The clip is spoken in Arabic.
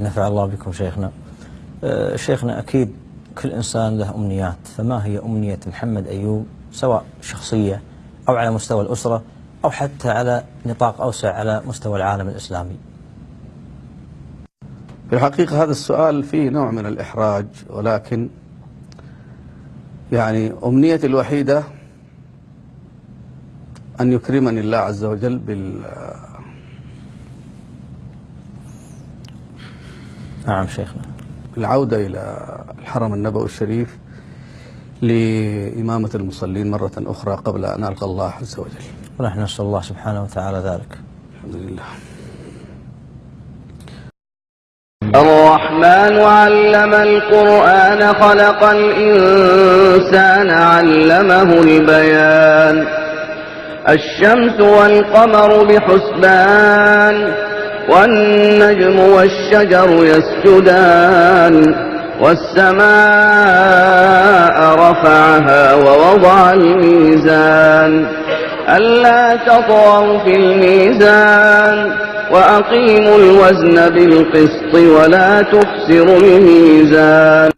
نفع الله بكم شيخنا. شيخنا أكيد كل إنسان له أمنيات، فما هي أمنية محمد أيوب سواء شخصية أو على مستوى الأسرة أو حتى على نطاق أوسع على مستوى العالم الإسلامي؟ في الحقيقة هذا السؤال فيه نوع من الإحراج، ولكن يعني أمنيتي الوحيدة أن يكرمني الله عز وجل نعم شيخنا، بالعودة إلى الحرم النبوي الشريف لإمامة المصلين مرة أخرى قبل أن ألقى الله عز وجل. ونحن نسأل الله سبحانه وتعالى ذلك. الحمد لله. الرحمن علم القرآن خلق الإنسان علمه البيان. الشمس والقمر بحسبان والنجم والشجر يسجدان والسماء رفعها ووضع الميزان ألا تطغوا في الميزان وأقيموا الوزن بالقسط ولا تخسروا الميزان.